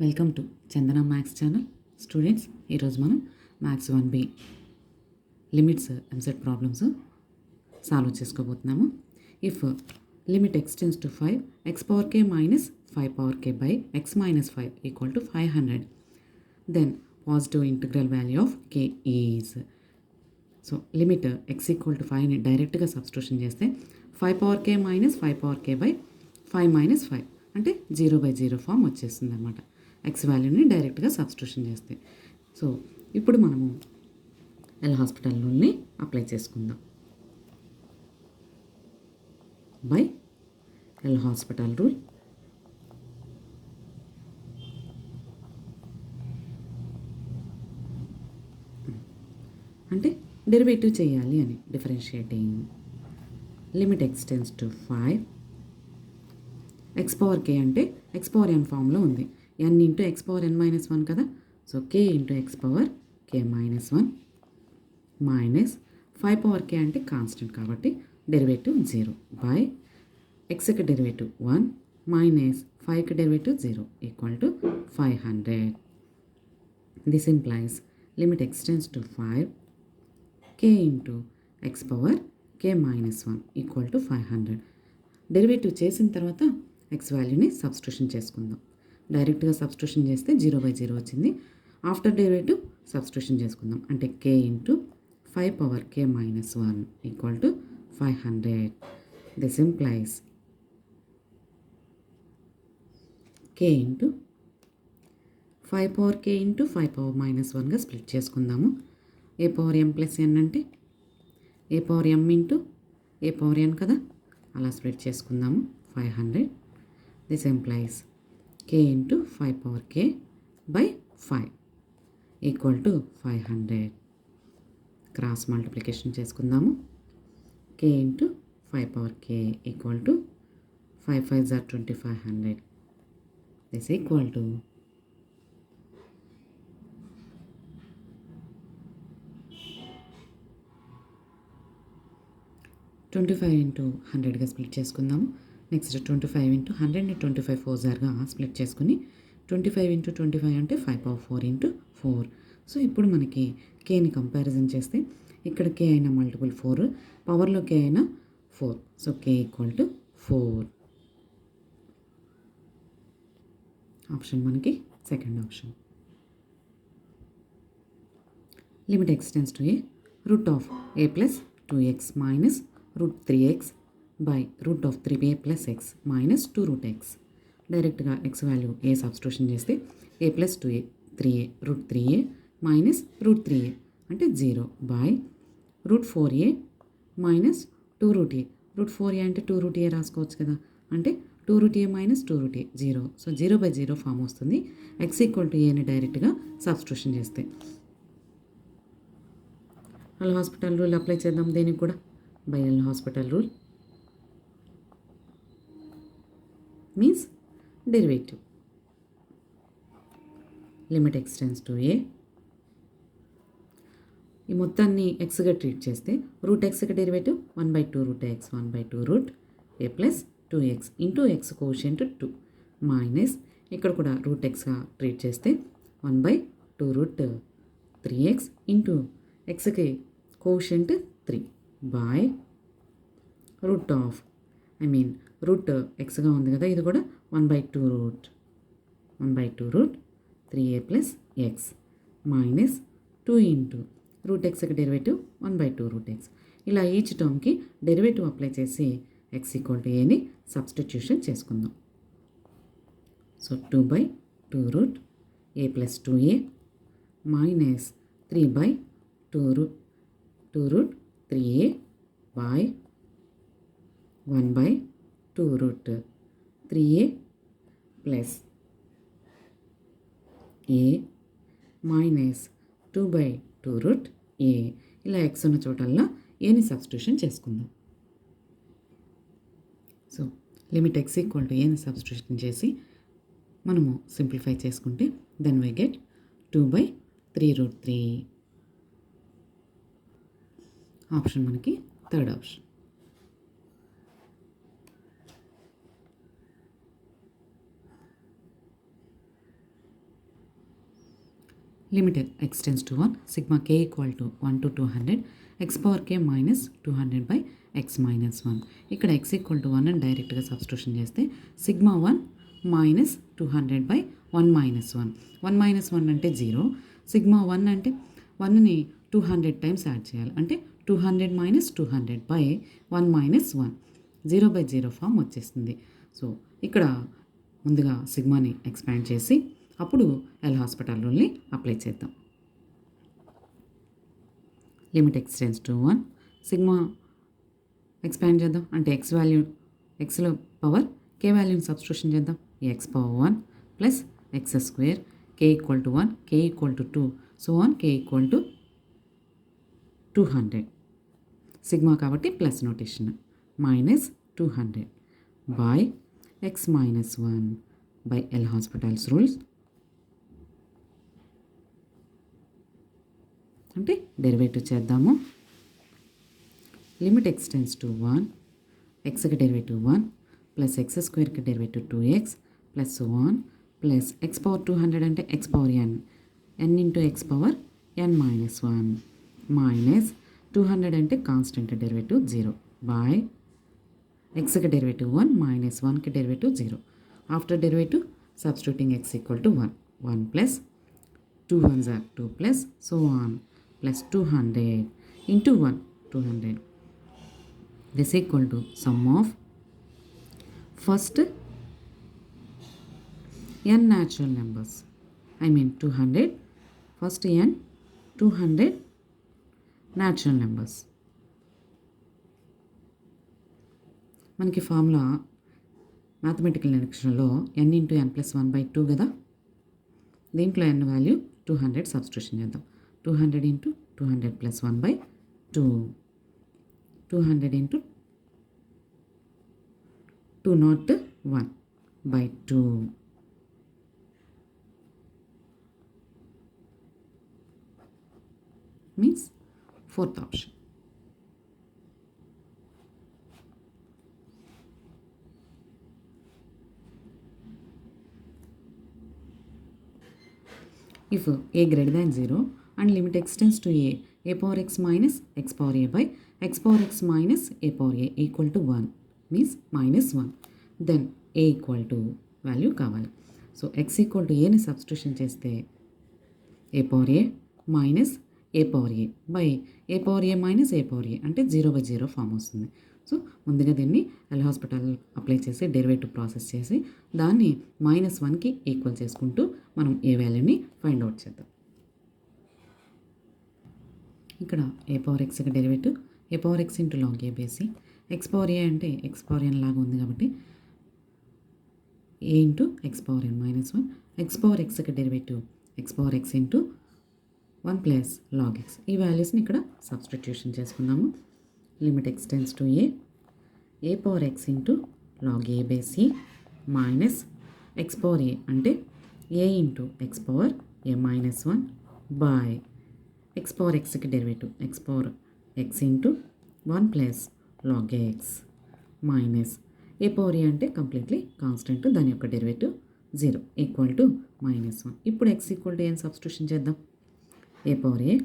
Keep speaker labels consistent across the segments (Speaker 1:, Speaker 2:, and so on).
Speaker 1: Welcome to Chandana maths channel. Students, ఈరోజు మనం maths 1B limits EAMCET problems solve చేసుకోబోతున్నాము. If limit x tends to 5 x power k minus 5 power k by x minus 5 equal to 500, then positive integral value of k is. So limit x equal to 5ని డైరెక్ట్గా substitution చేస్తే 5 power k minus 5 power k by 5 minus 5 అంటే 0/0 form వచ్చేస్తుంది అన్నమాట. X వాల్యూని డైరెక్ట్గా substitution చేస్తే. So ఇప్పుడు మనము ఎల్ హాస్పిటల్ రూల్ని అప్లై చేసుకుందాం. బై ఎల్ హాస్పిటల్ రూల్ అంటే డెరివేటివ్ చేయాలి అని, differentiating limit x tends to 5 x power k అంటే ఎక్స్ పవర్ ఎన్ ఫామ్లో ఉంది. N into x power n minus 1 కదా. So k into x power k minus 1 minus 5 power k అంటే constant కాబట్టి derivative 0 by ఎక్స్కి derivative 1 minus 5కి derivative 0 equal to 500. This implies limit x tends to 5 K into x power k minus 1 equal to 500. Derivative చేసిన తర్వాత X వాల్యూని substitution చేసుకుందాం. డైరెక్ట్గా substitution చేస్తే 0/0 వచ్చింది. ఆఫ్టర్ డెరివేటివ్ సబ్స్టిట్యూషన్ చేసుకుందాం. అంటే k into 5 power k minus 1 equal to 500. This implies k into 5 power k into 5 power minus 1గా స్ప్లిట్ చేసుకుందాము. A power m plus n అంటే a power m into a power n కదా, అలా split చేసుకుందాము. 500. This implies k into 5 power k by 5 equal to 500. Cross multiplication చేసుకుందాము. K into 5 power k equal to 5 5 are 2500. This equal to 25 into 100గా split చేసుకుందాము. Next 25 into 100ని 25 4 split చేసుకుని 25 into 25 అంటే 5 power 4 into 4. So ఇప్పుడు మనకి కేని comparison చేస్తే ఇక్కడ కే అయినా మల్టిపుల్ 4, పవర్లో కే అయినా 4. So k equal to 4. Option మనకి second option. Limit x tends to a root of a plus 2x minus root 3x by root of 3a plus x minus 2 root x. డైరెక్ట్గా x value a substitution చేస్తే a plus 2a 3a root 3a minus root 3a అంటే 0 by root 4a minus 2 root a. Root 4a అంటే 2 root a రాసుకోవచ్చు కదా, అంటే 2 root a minus 2 root a 0. So 0/0 form వస్తుంది x equal to ఏని డైరెక్ట్గా substitution చేస్తే. ఎల్ హాస్పిటల్ రూల్ అప్లై చేద్దాం దేనికి కూడా. By L hospital rule means derivative limit x tends to a. ఈ మొత్తాన్ని ఎక్స్గా ట్రీట్ చేస్తే రూట్ ఎక్స్కి derivative 1/2 root x 1/2 root a plus 2x into x quotient 2 minus ఇక్కడ కూడా రూట్ ఎక్స్గా ట్రీట్ చేస్తే 1/2 రూట్ 3x ఇంటూ ఎక్స్కి quotient 3 by root of root ఎక్స్గా ఉంది కదా, ఇది కూడా 1/2 root 3a plus x minus 2 into root ఎక్స్కి డెరివేటివ్ 1/2 రూట్ ఎక్స్. ఇలా ఈచ్ టర్మ్కి డెరివేటివ్ అప్లై చేసి ఎక్స్ ఈక్వల్ టు ఏని సబ్స్టిట్యూషన్ చేసుకుందాం. So 2/2 root a plus 2a minus 3/2 root 3a by 1/2 root 3a plus a minus 2/2 root a. ఇలా x ఉన్న చోటల్లా ఏని సబ్స్టిట్యూషన్ చేసుకుందాం. So limit x equal to ఏని సబ్స్టిట్యూషన్ చేసి మనము సింప్లిఫై చేసుకుంటే then we get 2/3 root 3. Option మనకి third option. Limit x tends to 1 sigma k equal to 1 to 200 X power k minus 200 by x minus 1. ఇక్కడ x ఈక్వల్ టు 1 అని డైరెక్ట్గా substitution చేస్తే sigma 1 minus 200 by 1 minus 1. 1 minus 1 అంటే 0. Sigma 1 అంటే 1ని 200 times add చేయాలి, అంటే 200 మైనస్ 200 బై 1 మైనస్ 1. 0/0 ఫామ్ వచ్చేస్తుంది. సో ఇక్కడ ముందుగా సిగ్మాని ఎక్స్పాండ్ చేసి అప్పుడు ఎల్ హాస్పిటల్ రూల్ని అప్లై చేద్దాం. Limit x tends to 1 sigma expand చేద్దాం, అంటే ఎక్స్ వాల్యూ ఎక్స్లో పవర్ కే వాల్యూని సబ్స్టిట్యూషన్ చేద్దాం. X power 1 plus x square k equal to 1 k equal to 2 so on k equal to 200 sigma కాబట్టి plus notation minus 200 by x minus 1 by L hospitals rules, అంటే derivative చేద్దాము. Limit x tends to 1 ఎక్స్కి derivative 1 plus x స్క్వేర్కి derivative 2x plus 1 plus x power 200 అంటే x power n into x power n minus 1 minus 200 అంటే constant derivative 0 by ఎక్స్కి derivative 1 minus 1కి derivative 0. After derivative substituting x equal to 1 plus 2 1s are 2 plus so on plus 200 into 1 200. This equal to sum of first n natural numbers. I mean 200 first n 200 natural numbers. మనకి formula mathematical ఇండక్షన్లో n into n plus 1/2 కదా. దీంట్లో n value 200 substitution చేద్దాం. 200 into 200 plus 1/2 200 into 201/2 means fourth option. If a greater than 0 and limit extends to a power x minus x power a by x power x minus a power a equal to 1 means minus 1, then a equal to value కావాలి. So x equal to a ని substitution చేస్తే a power a minus a power a by a power a minus a power a అంటే 0/0 form వస్తుంది. So ముందుగా దీన్ని L hospital apply చేసి derivative process చేసి దాన్ని -1కి ఈక్వల్ చేసుకుంటూ మనం ఏ వాల్యూని ఫైండ్ అవుట్ చేద్దాం. ఇక్కడ ఏ పవర్ ఎక్స్కి derivative A power x into log a బేసి ఎక్స్ పవర్ ఏ అంటే ఎక్స్ పవర్ ఎన్ లాగా ఉంది కాబట్టి a into x power n minus 1 x power ఎక్స్కి derivative x power x into 1 plus log x. ఈ వాల్యూస్ని ఇక్కడ సబ్స్టిట్యూషన్ చేసుకున్నాము. Limit x tends to a power x into log a by c minus x power a అంటే a into x power a minus 1 by x power ఎక్స్కి derivative x power x into 1 plus log x minus a power a అంటే completely constant, దాని యొక్క derivative 0 equal to -1. ఇప్పుడు x equal to ఏం substitution చేద్దాం. A power a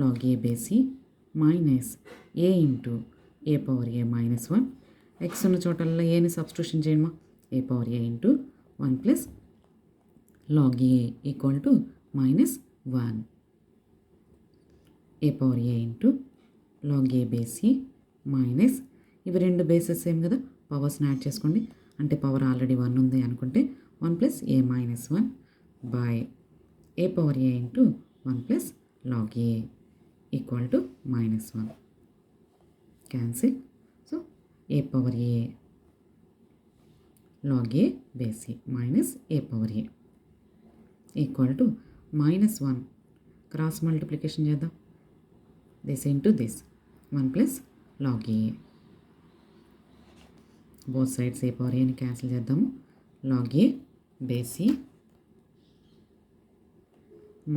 Speaker 1: log a by c minus a into a power a minus 1 x ఉన్న చోటల్లో ఏని substitution చేయమా a power a into 1 plus log a equal to -1 a power a into log a base minus ఇవి రెండు bases same కదా, పవర్స్ని add చేసుకోండి. అంటే power already 1 ఉంది అనుకుంటే 1 plus a minus 1 by a power a into 1 plus log a equal to -1 cancel. So a power a log a base minus a power a equal to -1 cross multiplication చేద్దాం. This into this 1 plus log a both sides a power ఏని cancel చేద్దాము. Log a base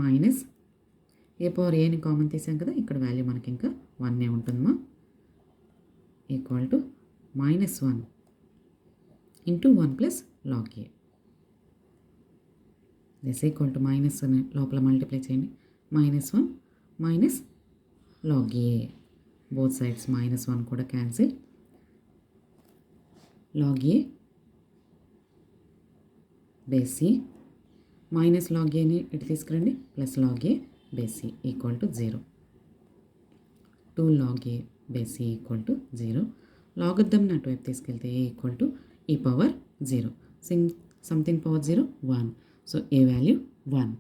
Speaker 1: minus a power ఏని common తీసాం కదా, ఇక్కడ value మనకి ఇంకా 1 ఉంటుందమ్మా. Equal to -1 into 1 plus log a this equal to minus లోపల మల్టిప్లై చేయండి. -1 minus log a, both sides -1 కూడా cancel. Log a base c minus log ఏని ఇటు తీసుకురండి, plus log a base c equal to 0. 2 log a base c equal to 0. లాగర్థంని అటువైపు తీసుకెళ్తే a equal to e power 0. Something power 0 1. So a value 1.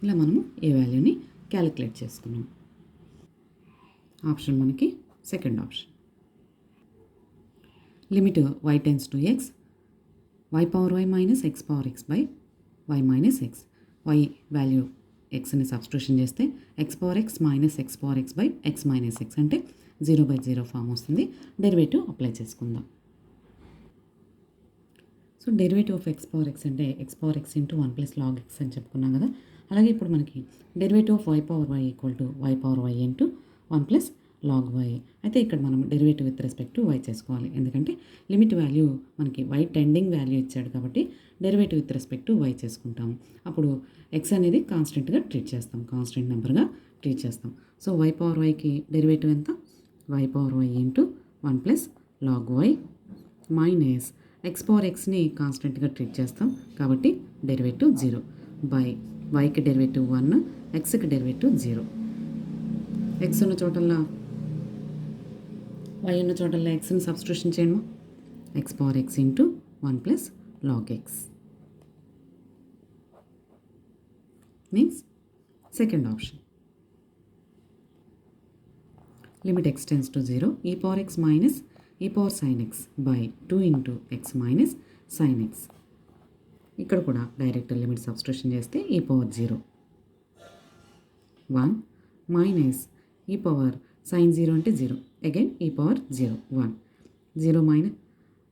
Speaker 1: ఇలా మనము a వాల్యూని calculate చేసుకున్నాం. ఆప్షన్ మనకి second option. Limit y tends to x, y power y minus x power x by y minus x. y value xని substitution చేస్తే x power x minus x power x by x minus x అంటే 0/0 form వస్తుంది. Derivative apply చేసుకుందాం. So derivative of x power x అంటే x power x into 1 plus log x అని చెప్పుకున్నాం కదా. అలాగే ఇప్పుడు మనకి derivative of y power y equal to y power y into 1 plus log y. అయితే ఇక్కడ మనం derivative with respect to y చేసుకోవాలి, ఎందుకంటే లిమిట్ వాల్యూ మనకి y టెండింగ్ వాల్యూ ఇచ్చాడు కాబట్టి derivative with respect to y చేసుకుంటాం. అప్పుడు x అనేది కాన్స్టెంట్గా ట్రీట్ చేస్తాం, కాన్స్టెంట్ నెంబర్గా ట్రీట్ చేస్తాం. సో y పవర్ yకి డెరివేటివ్ ఎంత? y power y into 1 plus log y minus x power xని కాన్స్టెంట్గా ట్రీట్ చేస్తాం కాబట్టి డెరివేటివ్ 0 బై yకి డెరివేటివ్ 1, xకి డెరివేటివ్ 0. x ఉన్న చోటల్లో y ఉన్న చోటల్లో xని సబ్స్టిట్యూషన్ చేయము. x power x into 1 plus log x means second option. Limit x tends to 0 e power x minus e power sin x by 2 into x minus sin x. ఇక్కడ కూడా direct limit substitution చేస్తే e power 0 1 minus e power sin 0 అంటే 0, again e power 0 1, 0 minus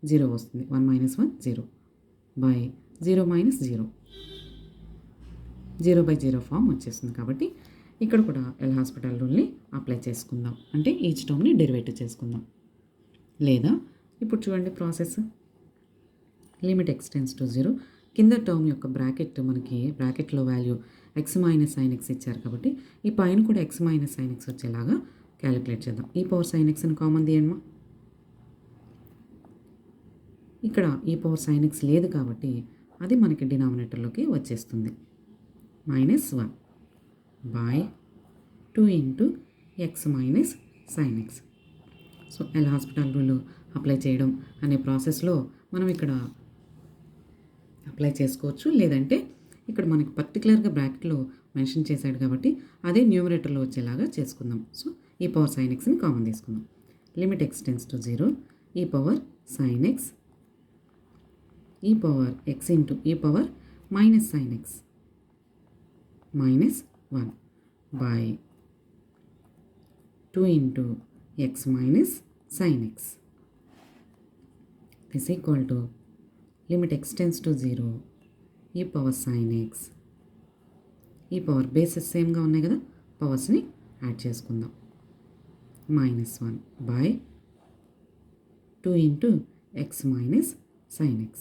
Speaker 1: 0 వస్తుంది, 1 minus 1 0 by 0 minus 0, 0/0 form వచ్చేస్తుంది. కాబట్టి ఇక్కడ కూడా L hospital రూల్ని అప్లై చేసుకుందాం, అంటే ఈచ్ టర్మ్ని డెరివేటివ్ చేసుకుందాం. లేదా ఇప్పుడు చూడండి process. Limit x tends to 0, కింద టర్మ్ యొక్క బ్రాకెట్ మనకి బ్రాకెట్లో value x minus sin x ఇచ్చారు కాబట్టి ఈ పైన కూడా x మైనస్ sin x వచ్చేలాగా క్యాలిక్యులేట్ చేద్దాం. ఈ పవర్ sin xని కామన్ తీయమ్మా. ఇక్కడ ఈ పవర్ sin x లేదు కాబట్టి అది మనకి డినామినేటర్లోకి వచ్చేస్తుంది. -1 by 2 into x minus sin x. So L hospital rule apply చేయడం అనే ప్రాసెస్లో మనం ఇక్కడ అప్లై చేసుకోవచ్చు, లేదంటే ఇక్కడ మనకి పర్టికులర్గా బ్రాకెట్లో మెన్షన్ చేశాడు కాబట్టి అదే న్యూమరేటర్లో వచ్చేలాగా చేసుకుందాం. సో ఈ పవర్ sin xని కామన్ తీసుకుందాం. లిమిట్ x టెన్స్ టు 0 ఈ పవర్ sin x ఈ పవర్ x ఇంటూ ఈ power minus sin x minus 1 by 2 into x minus sin x. This equal to limit x tends to 0 ఈ power sin x ఈ power bases సేమ్గా ఉన్నాయి కదా, పవర్స్ని add చేసుకుందాం. -1 by 2 into x minus sin x.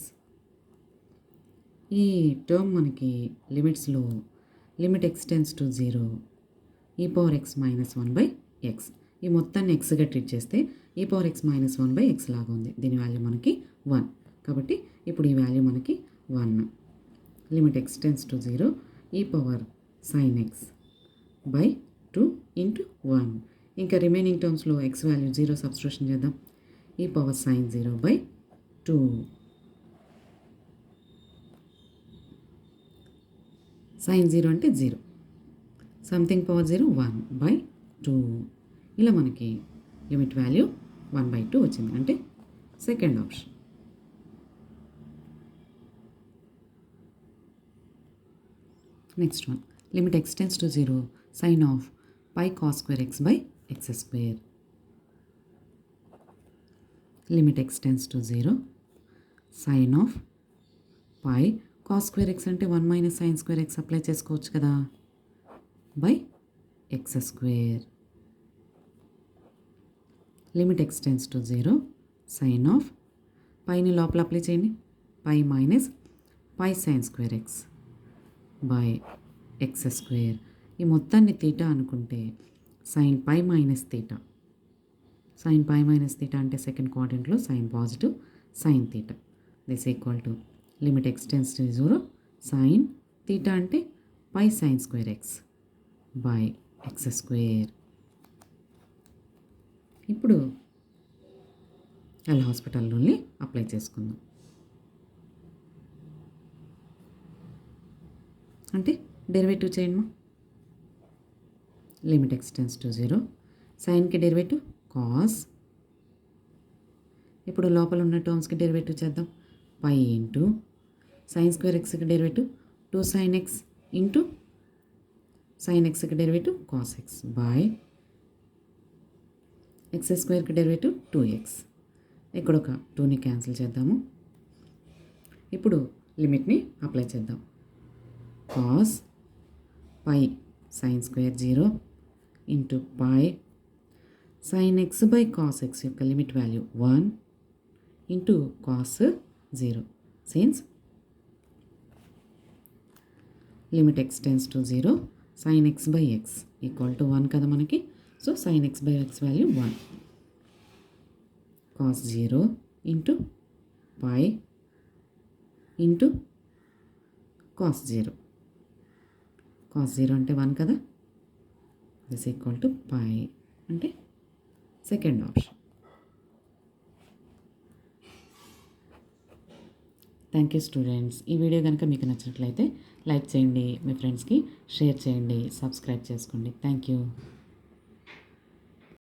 Speaker 1: ఈ term మనకి లిమిట్స్లో limit x tends to 0 ఈ power x minus 1 by x, ఈ మొత్తాన్ని xగా ట్రీట్ చేస్తే ఈ power x minus 1 by x లాగా ఉంది. దీని వాల్యూ మనకి 1 కాబట్టి ఇప్పుడు ఈ వాల్యూ మనకి 1. లిమిట్ x టెన్స్ టు 0 ఈ power sin x by 2 into 1. ఇంకా రిమైనింగ్ టర్మ్స్లో x వాల్యూ 0 సబ్స్టిట్యూషన్ చేద్దాం. ఈ పవర్ sin 0 బై 2. sin 0 అంటే 0, సంథింగ్ పవర్ 0 1 బై 2. ఇలా మనకి లిమిట్ వాల్యూ 1/2 వచ్చింది, అంటే second option. Next one, limit x tends to 0 sin of pi cos square x by x square. Limit x tends to 0 sin of pi cos square x అంటే 1 minus sin square x apply చేసుకోవచ్చు కదా, by x square. Limit x tends to 0 sin of పైని లోపల apply చేయండి, pi minus pi sine square x by x square. ఈ మొత్తాన్ని theta అనుకుంటే sign pi minus theta. Sine pi minus theta అంటే second క్వాడ్రంట్లో sine positive sine theta. This equal to limit x tends to 0 sine theta అంటే pi sine square x by x square. ఇప్పుడు L hospital రూల్ని apply చేసుకుందాం. అంటే derivative చేయండి. Limit x tends to 0 సైన్కి derivative cos. ఇప్పుడు లోపల ఉన్న టర్మ్స్కి డెరివేటివ్ చేద్దాం. పై ఇంటూ సైన్ స్క్వేర్ ఎక్స్కి derivative 2 sine x into sine ఎక్స్కి derivative cos X by x స్క్వేర్కి డెరివేటివ్ 2x. ఇక్కడ ఒక 2ని క్యాన్సిల్ చేద్దాము. ఇప్పుడు లిమిట్ని అప్లై చేద్దాం. Cos pi sine square 0 into pi sine x by cos x యొక్క limit value 1 into cos 0 since limit x tends to 0 sine x by x equal to 1 కదా మనకి. So sine x by x value 1 cos 0 into pi into cos 0. Cos 0 అంటే 1 కదా. This equal to పై అంటే second option. Thank you students. ఈ video కనుక మీకు నచ్చినట్లయితే like చేయండి, మీ ఫ్రెండ్స్కి షేర్ చేయండి, సబ్స్క్రైబ్ చేసుకోండి. Thank you.